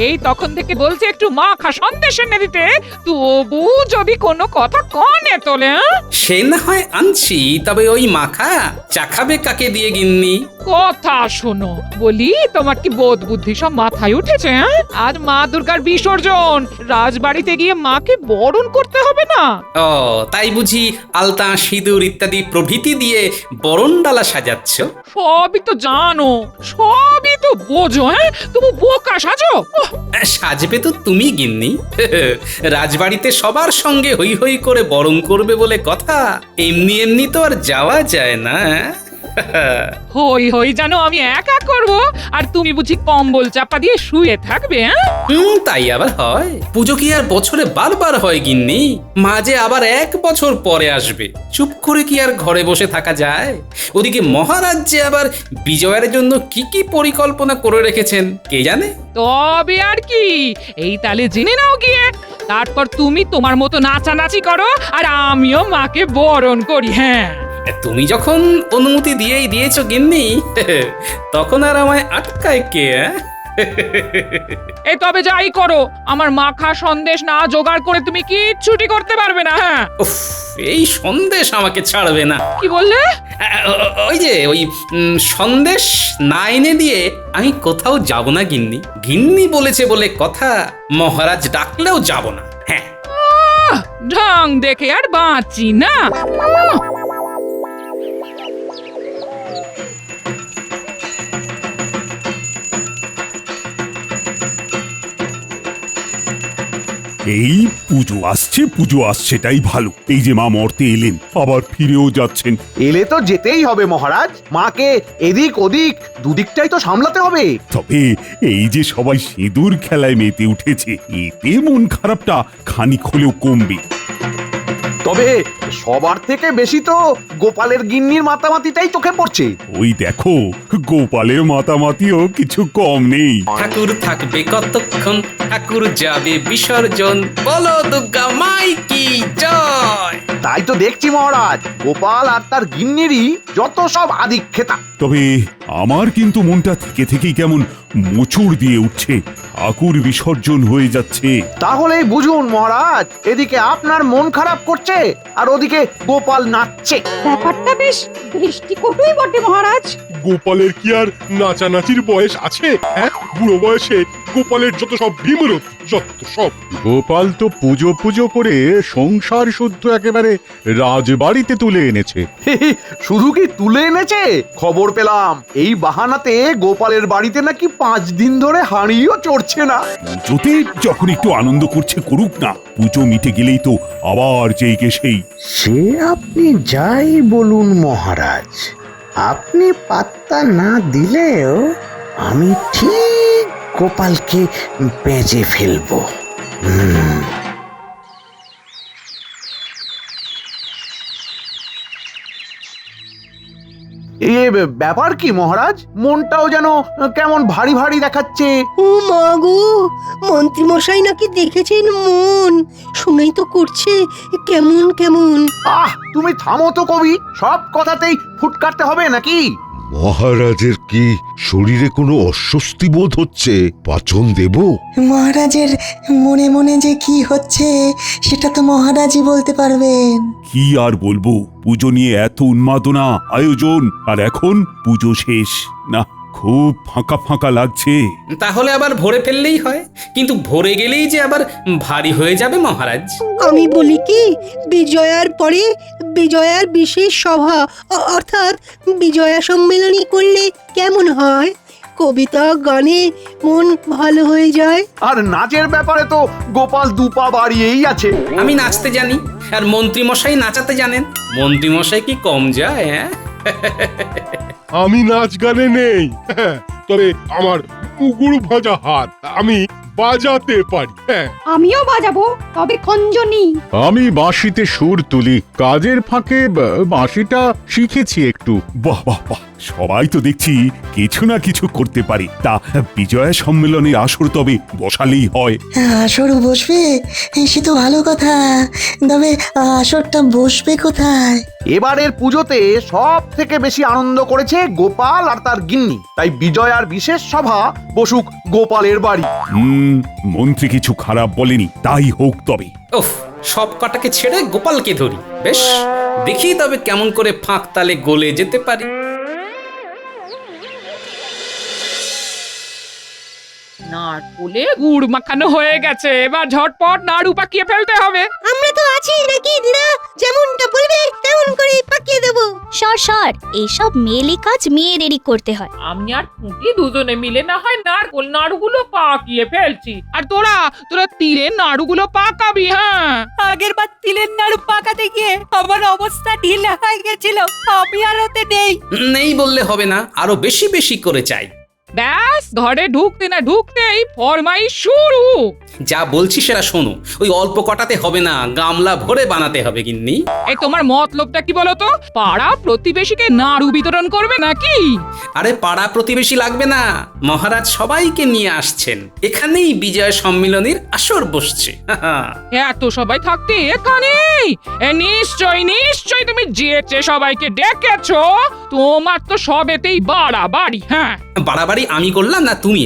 এই তখন থেকে বলছে একটু মাখা সন্দেশ এনে দিতে, তবু যদি কোনো কথা কানে তোলে। সে না হয় আনছি, তবে ওই মাখা চাখাবে কাকে দিয়ে গিন্নি? কথা শোনো, বলি তোমার কি বোধ বুদ্ধি সব মাথায় উঠেছে? আজ মা দুর্গার বিসর্জন, রাজবাড়িতে গিয়ে মাকে বরণ করতে হবে না? ও তাই বুঝি আলতা সিঁদুর ইত্যাদি প্রভৃতি দিয়ে বরণডালা সাজাচ্ছ? সবই তো জানো, সবই তো বোঝো, তুমি বোকা সাজো। সাজবে তো তুমি গিন্নি। রাজবাড়িতে সবার সঙ্গে হই হই করে বরণ করবে বলে কথা, এমনি এমনি তো আর যাওয়া যায় না। হই হই জানো আমি একা করব, আর তুমি বুঝি কম্বল চাপা দিয়ে শুয়ে থাকবে? তাই আবার হয়? পুজো কি আর বছরে বারবার হয় গিন্নি? মাঝে আবার 1 বছর পরে আসবে, চুপ করে কি আর ঘরে বসে থাকা যায়? ওদিকে মহারাজ যে আবার বিজয়ের জন্য কি কি পরিকল্পনা করে রেখেছেন কে জানে। তবে আর কি, এই তালে জেনে নাও গিয়ে, তারপর তুমি তোমার মতো নাচানাচি করো, আর আমিও মাকে বরণ করি। হ্যাঁ, তুমি যখন অনুমতি দিয়েছো গিন্নি, তখন আর আমায় আটকায় কে? এই তবে যাই করো, আমার মাখা সন্দেশ না জোগাড় করে তুমি কিচ্ছুটি করতে পারবে না। হ্যাঁ, উফ, এই সন্দেশ আমাকে ছাড়বে না। কি বললে? ওই যে ওই সন্দেশ না এনে দিয়ে আমি কোথাও যাব না গিন্নি। গিন্নি বলেছে বলে কথা, মহারাজ ডাকলেও যাব না। হ্যাঁ, ঢং দেখে আর বাঁচি না। এই পুজো আসছে তাই ভালো। এই যে মা মর্তে এলেন, আবার ফিরেও যাচ্ছেন। এলে তো যেতেই হবে মহারাজ, মাকে এদিক ওদিক দুদিকটাই তো সামলাতে হবে। তবে এই যে সবাই সিঁদুর খেলায় মেতে উঠেছে, এতে মন খারাপটা খানিক হলেও কমবে। তবে সবার থেকে বেশি তো গোপালের গিন্নির মাতামাতিটাই চোখে পড়ছে। ওই দেখো, গোপালের মাতামাতিও কিছু কম নেই। ঠাকুর থাকবে কতক্ষণ, ঠাকুর যাবে বিসর্জন, বলো দুর্গা মাই কি জয়। তাই তো দেখছি মহারাজ, গোপাল আর তার গিন্নিরই যত সব আদিক্ষেতা। তবে আমার কিন্তু মনটা থেকে থেকেই কেমন মোচড় দিয়ে উঠছে। ঠাকুর বিসর্জন হয়ে যাচ্ছে। তাহলেই বুঝুন মহারাজ, এদিকে আপনার মন খারাপ করছে আর ওদিকে গোপাল নাচছে। ব্যাপারটা বেশ দৃষ্টিকটুই বটে মহারাজ। গোপালের কি আর নাচানাচির বয়স আছে? হ্যাঁ, বুড়ো বয়সে গোপালের যত সব বিমরত, যত সব। গোপাল তো পুজো পুজো করে সংসার শুদ্ধ একেবারে রাজবাড়িতে তুলে এনেছে। শুধু কি তুলে এনেছে, খবর পেলাম এই বাহানাতে গোপালের বাড়িতে নাকি 5 দিন ধরে হাঁড়িও চড়ছে না। পুজোতে যখন একটু আনন্দ করছে করুক না, পুজো মিটে গেলেই তো আবার যেই কে সেই। সে আপনি যাই বলুন মহারাজ, আপনি পাত্তা না দিলেও আমি ঠিক গোপালকে বেঁচে ফেলবো। এ ব্যাপার কি মহারাজ, মনটাও যেন কেমন ভারী ভারী দেখাচ্ছে। ও মা গো, মন্ত্রী মশাই নাকি দেখেছেন মন, শুনেই তো করছে কেমন কেমন। তুমি থামো তো কবি, সব কথাতেই ফুট কাটতে হবে নাকি? মহারাজের কি শরীরে কোনো অস্বস্তি বোধ হচ্ছে? পাচন দেব? মহারাজের মনে মনে যে কি হচ্ছে সেটা তো মহারাজই বলতে পারবেন। কি আর বলবো, পুজো নিয়ে এত উন্মাদনা আয়োজন, আর এখন পুজো শেষ। না, খুব ফাঁকা ফাঁকা লাগছে। তাহলে আবার ভরে ফেললেই হয়, কিন্তু ভরে গেলেই যে আবার ভারী হয়ে যাবে মহারাজ। আমি বলি কি, বিজয়ার পরে বিজয়ার বিশেষ সভা অর্থাৎ বিজয়া সম্মেলনী করলে কেমন হয়? কবিতা গানে মন ভালো হয়ে যায়। আর নাচের ব্যাপারে তো গোপাল দুপা বাড়িয়েই আছে। আমি নাচতে জানি, আর মন্ত্রী মশাই নাচাতে জানেন। মন্ত্রী মশাই কি কম যায়? হ্যাঁ, আমি নাচ গানে নেই, তবে আমার মুগুর ভাজা হাত আমি বাজাতে পারি। হ্যাঁ, আমিও বাজাবো, তবে খঞ্জনি। আমি বাঁশিতে সুর তুলি, কাজের ফাঁকে বাঁশিটা শিখেছি একটু। বাহ বাহ বাহ, সবাই তো দেখছি কিছু না কিছু করতে পারে। তা বিজয়া সম্মেলনের আসর তবে বসালেই হয়। আসরও বসবে, সে তো ভালো কথা। তবে আসরটা বসবে কোথায়? এবারের পুজোতে সব থেকে বেশি আনন্দ করেছে গোপাল আর তার গিন্নি, তাই বিজয়ার বিশেষ সভা বসুক গোপালের বাড়ি। মন্ত্রী কিছু খারাপ বলেনি, তাই হোক তবে। ওফ, সব কটাকে ছেড়ে গোপালকে ধরি। বেশ, দেখি তবে কেমন করে ফাঁক তালে গলে যেতে পারি। নারকোলে গুড় মাখানো হয়ে গেছে, এবার ঝটপট নাড়ু পাকিয়ে ফেলতে হবে। আমরা তো আছি নাকি দিদা, যেমনটা বলবে তেমন করে পাকিয়ে দেবো। সর সর, এইসব মেয়েলি কাজ মেয়েদেরই করতে হয়। আমি আর খুঁটি দুজনে মিলে না হয় নারকোল নাড়ুগুলো পাকিয়ে ফেলছি, আর তোরা তিলের নাড়ুগুলো পাকাবি। হ্যাঁ, আগের বার তিলের নাড়ু পাকাতে গিয়ে আমার অবস্থা ঢিলা হয়ে গেছিল, আমি আর ওতে নেই। নেই বললে হবে না, আরো বেশি বেশি করে চাই। ব্যাস, ঘরে ঢুকতে না ঢুকতেই ফরমাইশ শুরু। যা বলছি সেটা শোনো, ওই অল্প কটাতে হবে না, গামলা ভরে বানাতে হবে গিন্নি। এই তোমার মতলবটা কি বলো তো? পাড়া প্রতিবেশীকে নাড়ু বিতরণ করবে নাকি? আরে পাড়া প্রতিবেশী লাগবে না, মহারাজ সবাইকে নিয়ে আসছেন, এখানেই বিজয় সম্মিলনীর আসর বসছে। এত সবাই থাকতে এখানে নিশ্চয় নিশ্চয় তুমি যেচে সবাইকে ডেকেছো। তোমার তো সবেতেই বাড়াবাড়ি। হ্যাঁ, বাড়াবাড়ি আমি করলাম না তুমি?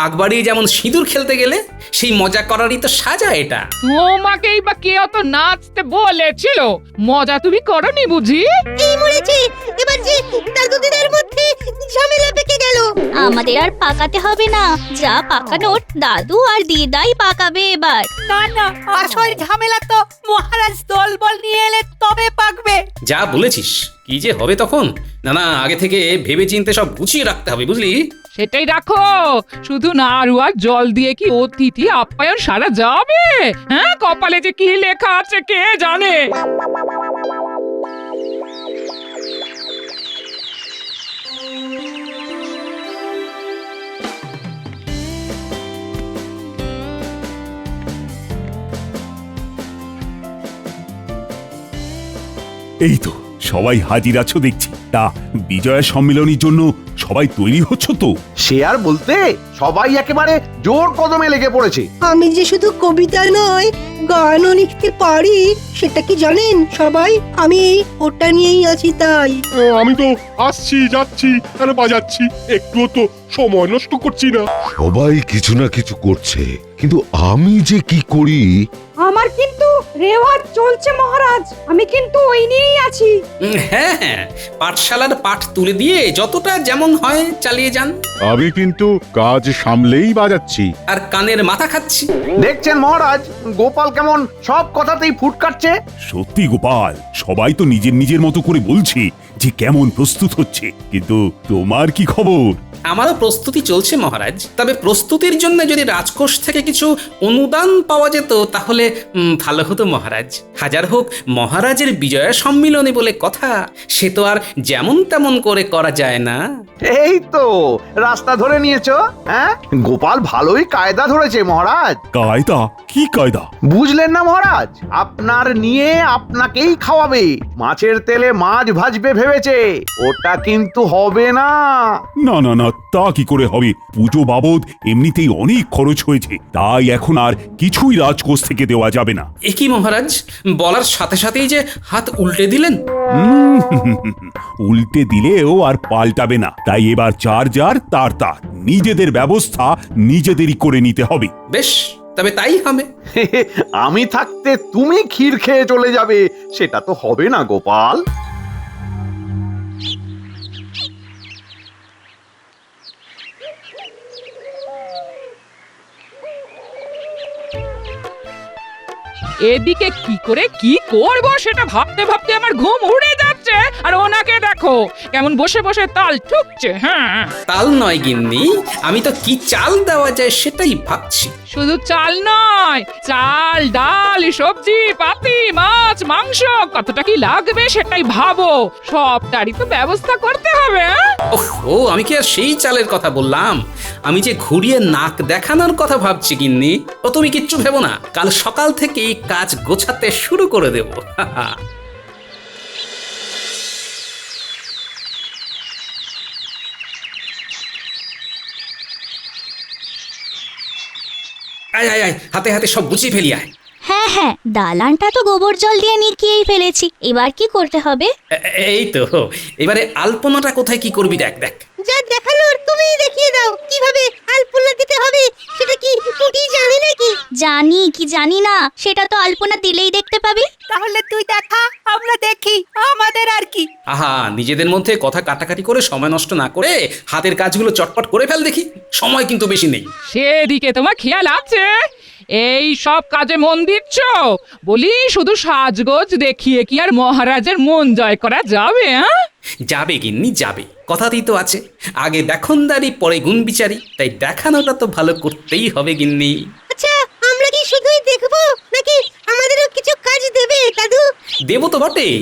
আকবাড়ি যেমন সিঁদুর খেলতে গেলে সেই মজা করারই তো সাজা এটা। তোমাকেই বা কে অত নাচতে বলেছিল? মজা তুমি করনি বুঝি? এই মরেছে, এবার যে দাদু দিদার মধ্যে ঝামেলা পেকে গেল। আমাদের আর পাকাতে হবে না, যা পাকানোর দাদু আর দিদাই পাকাবে এবার। না না, আসল ঝামেলা তো মহারাজ দলবল নিয়ে এলে তবে পাকবে। যা বলেছিস, কি যে হবে তখন। না না, আগে থেকে ভেবে চিন্তে সব গুছিয়ে রাখতে হবে, বুঝলি? সেটাই রাখো। শুধু নাড়ু আর জল দিয়ে কি অতিথি আপ্যায়ন সারা যাবে? হ্যাঁ, কপালে যে কি লেখা আছে কে জানে। এই তো সবাই হাজির আছো দেখছি। তা বিজয়া সম্মেলনের জন্য সবাই তৈরি হচ্ছ তো? সে আর বলতে, সবাই একেবারে জোর কদমে লেগে পড়েছে। আমি যে শুধু কবিতা নয়, গানও লিখতে পারি, সেটা কি জানেন সবাই? আমি ওটা নিয়েই আছি তাই। আমি তো আসছি যাচ্ছি আর বাজাচ্ছি, একটুও তো সময় নষ্ট করছি না। সবাই কিছু না কিছু করছে, কিন্তু আমি যে কি করি। আমার কিন্তু রেওয়াজ চলছে মহারাজ, আমি কিন্তু ওই নিয়েই আছি। হ্যাঁ হ্যাঁ, পাঠশালার পাঠ তুলে দিয়ে যতটা যেমন হয় চালিয়ে যান। আমি কিন্তু কাজ সামলেই বাজাচ্ছি। আর কানের মাথা খাচ্ছি। দেখছেন মহারাজ, গোপাল কেমন সব কথাতেই ফুট কাটছে। সত্যি গোপাল, সবাই তো নিজের নিজের মতো করে বলছে যে কেমন প্রস্তুত হচ্ছে, কিন্তু তোমার কি খবর? আমারও প্রস্তুতি চলছে মহারাজ, তবে প্রস্তুতির জন্য যদি রাজকোষ থেকে কিছু অনুদান পাওয়া যেত তাহলে ভালো হতো মহারাজ। হাজার হোক মহারাজের বিজয়া সম্মিলনী বলে কথা, সে তো আর যেমন তেমন করে করা যায় না। এই তো রাস্তা ধরে নিয়েছো। হ্যাঁ, গোপাল ভালোই কায়দা ধরেছে মহারাজ। কায়দা? কি কায়দা? বুঝলেন না মহারাজ, আপনার নিয়ে আপনাকেই খাওয়াবে। মাছের তেলে মাছ ভাজবে ভেবেছে, ওটা কিন্তু হবে না। না না না, তা কি করে হবে? পুজো বাবদ এমনিতেই অনেক খরচ হয়েছে, তাই এখন আর কিছুই রাজকোষ থেকে দেওয়া যাবে না। এ কি মহারাজ, বলার সাথে সাথেই যে হাত উল্টে দিলেন। উল্টে দিলেও আর পাল্টাবে না, তাই এবার যার যার তার তার নিজেদের ব্যবস্থা নিজেদেরই করে নিতে হবে। বেশ, তবে তাই হবে। আমি থাকতে তুমি ক্ষীর খেয়ে চলে যাবে, সেটা তো হবে না গোপাল। এদিকে কি করে কি করব সেটা ভাবতে ভাবতে আমার ঘুম উড়ে যাচ্ছে, আর ওনাকে দেখো কেমন বসে বসে তাল ঠুকছে। হ্যাঁ, তাল নয় গিন্নি, আমি তো কি চাল দেওয়া যায় সেটাই ভাবছি। শুধু চাল নয়, চাল ডাল সবজি পাতি মাছ মাংস কতটা কি লাগবে সেটাই ভাবো, সবটারই তো ব্যবস্থা করতে হবে। ও, আমি কি আর সেই চালের কথা বললাম? আমি যে ঘুরিয়ে নাক দেখানোর কথা ভাবছি গিন্নি। ও তুমি কিচ্ছু ভেবো না, কাল সকাল থেকেই কাজ গোছাতে শুরু করে দেব। আয় আয় আয়, হাতে হাতে সব গুছিয়ে ফেলি আয়। হ্যাঁ হ্যাঁ, দালানটা তো গোবর জল দিয়ে নিকিয়েই ফেলেছি, এবার কি করতে হবে? এই তো, এবারে আলপনাটা কোথায় কি করবি দেখ দেখ। যা দেখানোর তুমিই দেখিয়ে দাও, কিভাবে আলপনা দিতে হবে সেটা কি টুটি জানে নাকি? জানি কি জানি না, সেটা তো আলপনা দিলেই দেখতে পাবি। তাহলে তুই দেখা, আমরা দেখি, আমাদের আর কি। আহা, নিজেদের মধ্যে কথা কাটাকাটি করে সময় নষ্ট না করে হাতের কাজগুলো চটপট করে ফেল দেখি, সময় কিন্তু বেশি নেই। সেদিকে তোমার খেয়াল আছে? এই সব কাজে মন দিচ্ছ? বলি শুধু সাজগোজ দেখিয়ে কি আর মহারাজের মন জয় করা যাবে? যাবে গিন্নি যাবে, কথাতেই তো আছে, আগে দেখনদারি পরে গুণ বিচারি, তাই দেখানোটা তো ভালো করতেই হবে গিন্নি। আচ্ছা, আমরা কি শুধুই দেখবো নাকি আমাদেরও কিছু কাজ দেবে দাদু? দেবো তো বটেই।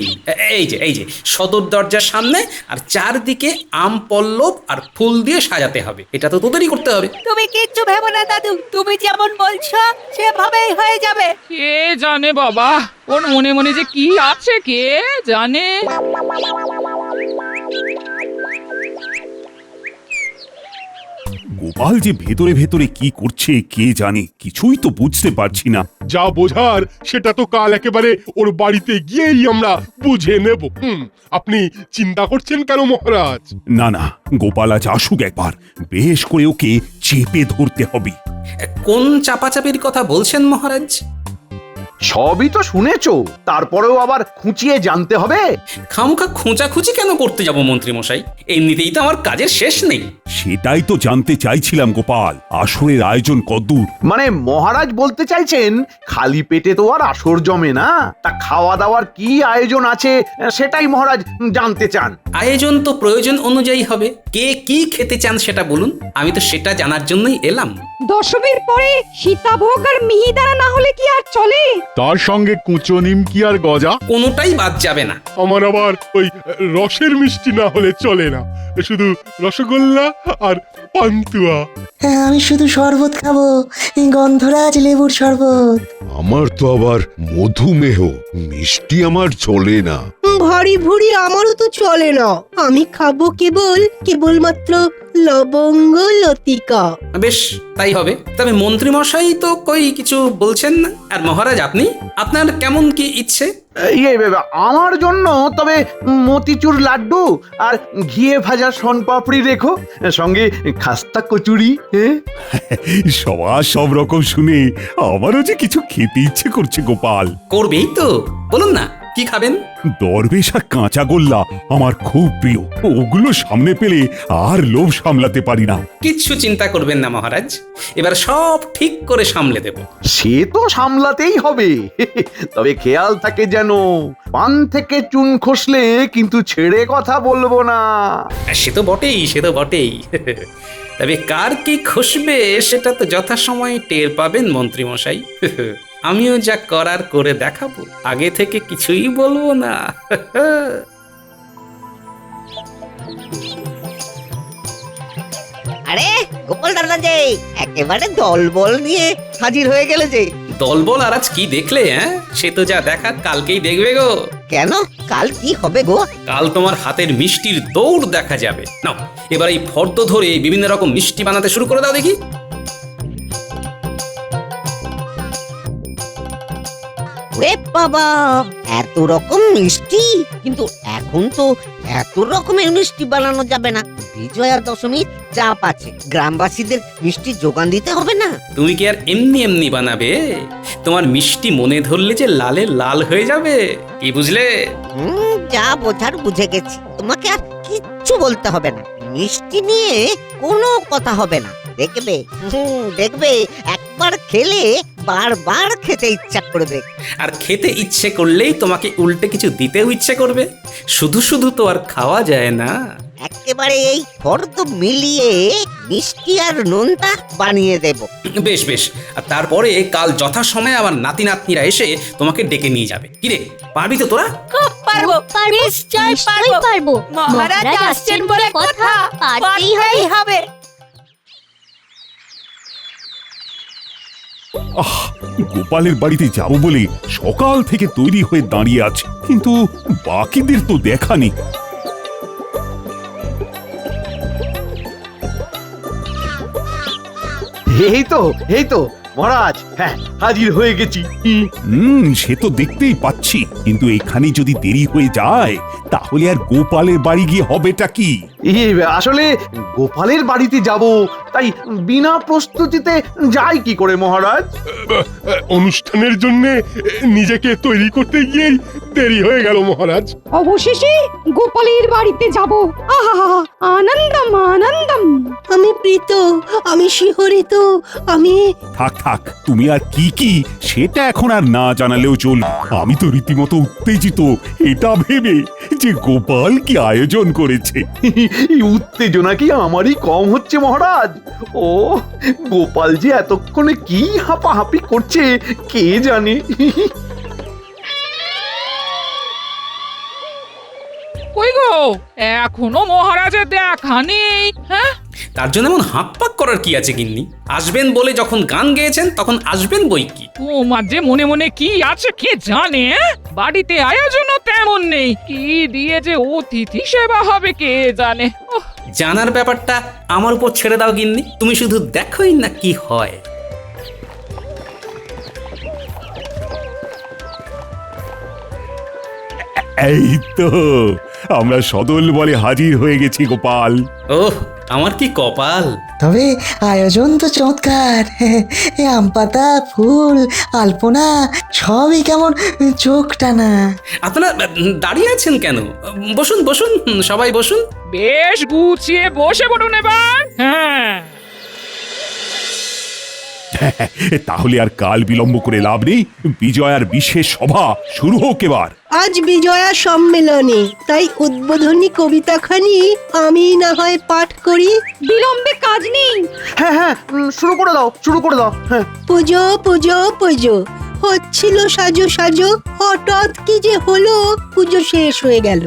এই যে সদর দরজার সামনে আর চারদিকে আম পল্লব আর ফুল দিয়ে সাজাতে হবে, এটা তো তোদেরই করতে হবে। তুমি কিচ্ছু ভেবো না দাদু, তুমি যেমন বলছো সেভাবেই হয়ে যাবে। কে জানে বাবা, ওর মনে মনে যে কি আছে কে জানে। গোপাল যে ভেতরে ভেতরে কি করছে কে জানে, কিছুই তো বুঝতে পারছি না। যা বোঝার সেটা তো কাল একেবারে ওর বাড়িতে গিয়েই আমরা বুঝে নেব। আপনি চিন্তা করছেন কেন মহারাজ? না না, গোপাল আজ আসুক একবার, বেশ করে ওকে চেপে ধরতে হবে। কোন চাপাচাপির কথা বলছেন মহারাজ? সবই তো শুনেছো, তারপরেও আবার খুঁচিয়ে জানতে হবে? খামুখা খোঁচাখুচি কেন করতে যাব মন্ত্রী মশাই? এমনিতেই তো আমার কাজের শেষ নেই। সেটাই তো জানতে চাইছিলাম গোপাল, আসরের আয়োজন কদ্দূর? মানে মহারাজ বলতে চাইছেন খালি পেটে তো আর আসর জমে না, তা খাওয়া দাওয়ার কি আয়োজন আছে সেটাই মহারাজ জানতে চান। আয়োজন তো প্রয়োজন অনুযায়ী হবে, কে কি খেতে চান সেটা বলুন, আমি তো সেটা জানার জন্যই এলাম। দশমীর পরে সীতাভোগ আর মিহিদানা না হলে কি আর চলে? তার সঙ্গে কুচো নিমকি আর গজা। কোনোটাই বাদ যাবে না। আমার আবার ওই রসের মিষ্টি না হলে চলে না, শুধু রসগোল্লা আর পান্তুয়া। হ্যাঁ, আমি শুধু শরবত খাবো, এই গন্ধরাজ লেবুর শরবত। আমার তো আবার মধুমেহ, মিষ্টি আমার চলে না। ভারী ভুড়ি আমারও তো চলে না, আমি খাবো কেবলমাত্র লবঙ্গ লতিকা। বেশ, তাই হবে। তবে মন্ত্রী মশাই তো কই কিছু বলছেন না। আর মহারাজ আপনি, আপনার কেমন কি ইচ্ছে? আমার জন্য তবে মতিচুর লাড্ডু আর ঘিয়ে ভাজা শনপাপড়ি রেখো, সঙ্গে খাস্তা কচুরি। সবার সব রকম শুনে আমারও যে কিছু খেতে ইচ্ছে করছে গোপাল। করবেই তো, বলুন না কি খাবেন? দরবেশ আর কাঁচা গোল্লা আমার খুব প্রিয়, ওগুলো সামনে পেলে আর লোভ সামলাতে পারি না। কিচ্ছু চিন্তা করবেন না মহারাজ, এবার সব ঠিক করে সামলে দেব। সে তো সামলাতেই হবে, তবে খেয়াল থাকে যেন পান থেকে চুন খসলে কিন্তু ছেড়ে কথা বলবো না। সে তো বটেই, সে তো বটেই। তবে কার কি খসবে সেটা তো যথাসময়ে টের পাবেন মন্ত্রী মশাই। আমিও যা করার করে দেখাবো, আগে থেকে কিছুই বলবো না। আরে গোপাল দাদা যে একেবারে দলবল নিয়ে হাজির হয়ে গেলে যে। দলবল আর আজ কি দেখলে? সে তো যা দেখার কালকেই দেখবে গো। কেন, কাল কি হবে গো? কাল তোমার হাতের মিষ্টির দৌড় দেখা যাবে। নাও এবার এই ফর্দ ধরে বিভিন্ন রকম মিষ্টি বানাতে শুরু করে দাও দেখি। ওরে বাবা, এত রকম মিষ্টি! কিন্তু এখন তো এত রকমের মিষ্টি বানানো যাবে না, বিজয়া দশমীর চাপ আছে, গ্রামবাসীদের মিষ্টি যোগান দিতে হবে না? তুমি কি আর এমনি এমনি বানাবে? তোমার মিষ্টি মনে ধরলে যে লালে লাল হয়ে যাবে, কি বুঝলে? যা বোঝার বুঝে গেছি, তোমাকে আর কিচ্ছু বলতে হবে না, মিষ্টি নিয়ে কোনো কথা হবে না। দেখবে দেখবে, একবার খেলে বারবার খেতে ইচ্ছা করবে। আর খেতে ইচ্ছে করলেই তোমাকে উল্টে কিছু দিতেও ইচ্ছে করবে। শুধু শুধু তো আর খাওয়া যায় না। একেবারে এই ফর্দ মিলিয়ে মিষ্টি আর নোনতা বানিয়ে দেব। বেশ বেশ, আর তারপরে কাল যথাসময়ে আমার নাতি নাতনিরা এসে তোমাকে ডেকে নিয়ে যাবে। কিরে, পারবি তো তোরা? খুব পারবো, নিশ্চয়ই পারবো। মহারাজ আসছেন বলে কথা, পারতেই হবে। গোপালের বাড়িতে যাব বলে সকাল থেকে তৈরি হয়ে দাঁড়িয়ে আছে, কিন্তু বাকিদের তো দেখা নেই। এই তো মহারাজ, হ্যাঁ হাজির হয়ে গেছি। সে তো দেখতেই পাচ্ছি, কিন্তু এখানে যদি দেরি হয়ে যায় তাহলে আর গোপালের বাড়ি গিয়ে হবেটা কি? আসলে গোপালের বাড়িতে যাব, তাই বিনা প্রস্তুতিতে যাই কি করে মহারাজ? অনুষ্ঠানের জন্য নিজেকে তৈরি করতে গিয়েই দেরি হয়ে গেল মহারাজ। অবশেষে গোপালের বাড়িতে যাব। আহা, আনন্দম আনন্দম। আমি প্রীত, আমি শিহরিত, আমি থাক থাক, তুমি আর কি কি সেটা এখন আর না জানালেও চলবে। আমি তো রীতিমতো উত্তেজিত এটা ভেবে যে গোপাল কি আয়োজন করেছে। এই উত্তেজনা কি আমারই কম হচ্ছে মহারাজ? ও গোপাল যে এতক্ষণে কি হাঁপাহাঁপি করছে কে জানে। কই গো, এখনো মহারাজের দেখা নেই? হ্যাঁ, তার জন্য এমন হাঁক পাক করার কি আছে গিন্নি? আসবেন বলে যখন গান গেয়েছেন তখন আসবেন বই কি। তোমার যে মনে মনে কি আছে কে জানে? বাড়িতে আয়োজনও তেমন নেই, কি দিয়ে যে অতিথি সেবা হবে কে জানে। ওহ, জানার ব্যাপারটা আমার উপর ছেড়ে দাও গিন্নি, তুমি শুধু দেখোই না কি হয়। এই তো আমরা সদল বলে হাজির হয়ে গেছি গোপাল। ওহ, আমার কি কপাল! তবে আয়োজন তো চমৎকার। আম পাতা, ফুল, আলপনা সবই কেমন চোখ টানা। আপনারা দাঁড়িয়ে আছেন কেন? বসুন বসুন, সবাই বসুন। বেশ গুছিয়ে বসে পড়ুন এবার। হ্যাঁ, তাহলে আর কাল বিলম্ব করে লাভ নেই, বিজয়ার বিশেষ সভা শুরু হোক এবার। আজ বিজয়া সম্মেলনে, তাই উদ্বোধনী কবিতাখানি আমি না হয় পাঠ করি। বিলম্বে কাজ নেই। হ্যাঁ হ্যাঁ, শুরু করে দাও, শুরু করে দাও। হ্যাঁ, পুজো পুজো পুজো হচ্ছিল সাজো সাজো, হঠাৎ কি যে হলো, পুজো শেষ হয়ে গেল।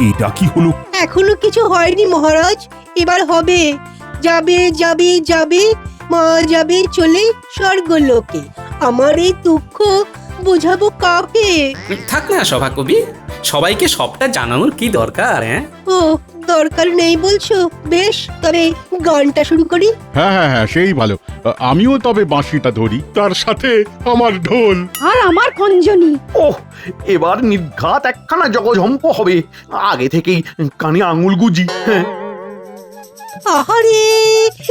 এটা কি হলো? এখনো কিছু হয়নি মহারাজ, এবার হবে। যাবে যাবে যাবে, মা যাবে চলে স্বর্গলোকে। আমার এই দুঃখ বোঝাবো কাকে? থাক না সভাকবি, সবাইকে সবটা জানানোর কি দরকার? হ্যাঁ, ও দরকার নেই বলছো? বেশ, তবে গানটা শুরু করি। হ্যাঁ হ্যাঁ হ্যাঁ, সেই ভালো। আমিও তবে বাঁশিটা ধরি, তার সাথে আমার ঢোল। আর আমার খঞ্জনি। ওহ এবার নির্ঘাত একখানা জগঝম্প হবে, আগে থেকেই কানে আঙুল গুজি। হ্যাঁ, আহারে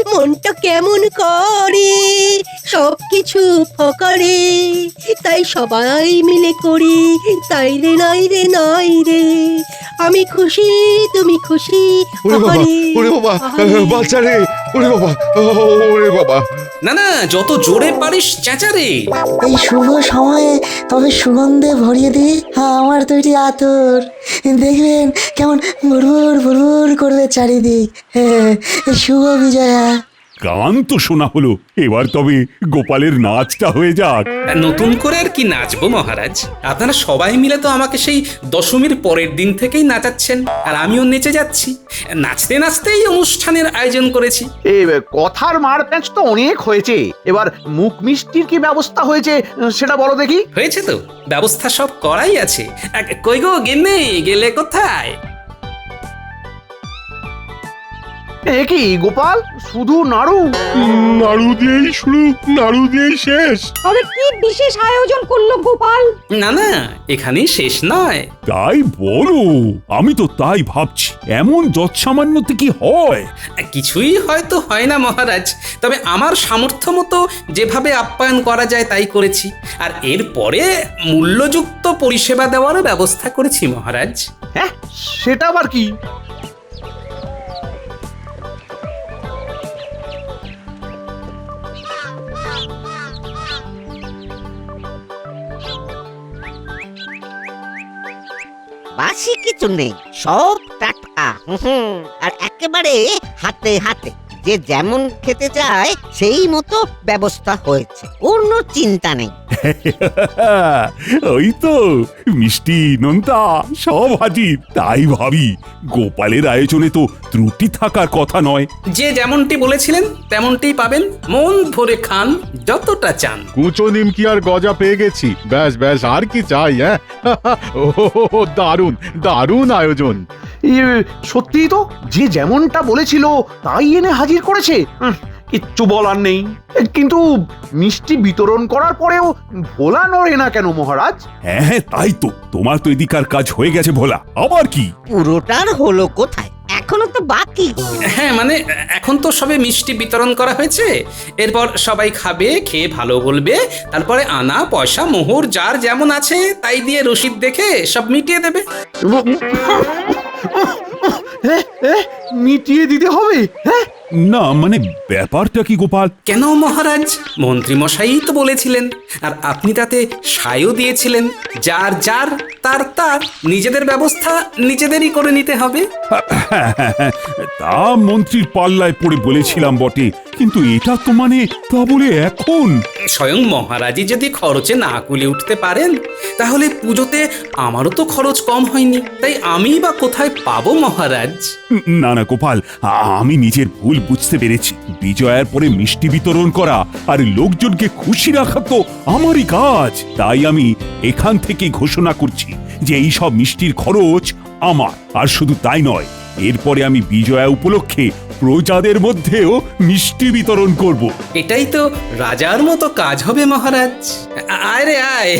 মনটা কেমন করে, সবকিছু ফকারে, তাই সবাই মিলে করি, তাই রে নাই রে নাই রে, আমি খুশি তুমি খুশি। আহারে, বাচ্চা রে, ওরে বাবা, ওরে বাবা। না না, যত জোরে পারিস চেঁচারে। এই শুভ সময়ে তবে সুগন্ধে ভরিয়ে দিই আমার তৈরি আতর। দেখবেন কেমন ভুরভুর ভুরভুর করবে চারিদিক। শুভ বিজয়া। গান তো শোনা হলো, এবার তবে গোপালের নাচটা হয়ে যাক। নতুন করে আর কি নাচবো মহারাজ? আপনারা সবাই মিলে তো আমাকে সেই দশমীর পরের দিন থেকেই নাচাচ্ছেন, আর আমিও নেচে যাচ্ছি। নাচতে নাচতেই অনুষ্ঠানের আয়োজন করেছি। এই কথার মার প্যাঁচ তো অনেক হয়েছে, এবার মুখ মিষ্টির কি ব্যবস্থা হয়েছে সেটা বলো দেখি। হয়েছে তো, ব্যবস্থা সব করাই আছে। কই গো গিন্নি, গেলে কোথায়? এ কি গোপাল, শুধু নাড়ু? নাড়ু দিয়েই শুরু, নাড়ু দিয়েই শেষ। তবে কি বিশেষ আয়োজন করলো গোপাল? না না, এখানেই শেষ নয়। তাই বলো, আমি তো তাই ভাবছি, এমন যৎসামান্যতে কি হয়? কিছুই হয়তো হয় না মহারাজ, তবে আমার সামর্থ্য মতো যেভাবে আপ্যায়ন করা যায় তাই করেছি। আর এরপরে মূল্যযুক্ত পরিষেবা দেওয়ারও ব্যবস্থা করেছি মহারাজ। হ্যাঁ, সেটা আবার কি? বাসি কিছু নেই, সব টাটকা। আর একেবারে হাতে হাতে, যে যেমন খেতে চায় সেই মতো ব্যবস্থা হয়েছে, কোনো চিন্তা নেই। ওই তো মিষ্টি নোনতা সব হাজির, তাই ভাবি গোপালের আয়োজনে তো ত্রুটি থাকার কথা নয়। যে যেমনটি বলেছিলেন তেমনটি পাবেন, মন ভরে খান যতটা চান। কুচো নিমকি আর গজা পেয়ে গেছি, ব্যাস ব্যাস, আর কি চাই? হ্যাঁ, ও দারুণ দারুণ আয়োজন। সত্যি তো, যে যেমনটা বলেছিল তাই এনে হাজির করেছে। কিচ্ছু বলার নেই। কিন্তু মিষ্টি বিতরণ করার পরেও ভোলা নড়ে না কেন মহারাজ? হ্যাঁ হ্যাঁ, তাই তো, তোমার তো এদিকার কাজ হয়ে গেছে ভোলা, আবার কি? পুরোটার হলো কোথায়, এখনো তো বাকি। হ্যাঁ মানে এখন তো সবে মিষ্টি বিতরণ করা হয়েছে, এরপর সবাই খাবে, খেয়ে ভালো বলবে, তারপরে আনা পয়সা মোহর যার যেমন আছে তাই দিয়ে রসিদ দেখে সব মিটিয়ে দেবে। মিটিয়ে দিতে হবে? হ্যাঁ, না মানে ব্যাপারটা কি গোপাল? কেন মহারাজ, মন্ত্রী মশাই তো বলেছিলেন, আর আপনি তাতে সায়ও দিয়েছিলেন, যার যার তার তার নিজেদের ব্যবস্থা নিজেদেরই করে নিতে হবে। তা মন্ত্রীর পাল্লায় পড়ে বলেছিলাম বটে, কিন্তু এটা তো মানে তা বলে এখন স্বয়ং মহারাজই যদি খরচে না কুলে উঠতে পারেন, তাহলে পুজোতে আমারও তো খরচ কম হয়নি, তাই আমি বা কোথায় পাবো মহারাজ? না না গোপাল, আমি নিজের ভুল বুঝতে পেরেছি। বিজয়ার পরে মিষ্টি বিতরণ করা আর লোকজনকে খুশি রাখা তো আমারই কাজ, তাই আমি এখান থেকে ঘোষণা করছি যে এই সব মিষ্টির খরচ আমার। আর শুধু তাই নয়, এরপরে আমি বিজয়া উপলক্ষে প্রজাদের মধ্যেও মিষ্টি বিতরণ করব। এটাই তো রাজার মতো কাজ হবে মহারাজ। আয় রে আয়,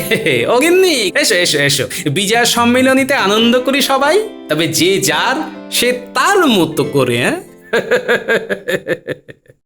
অগিন্নি এসো এসো এসো, বিজয়া সম্মেলনীতে আনন্দ করি সবাই, তবে যে যার সে তার মতো করে। হ্যাঁ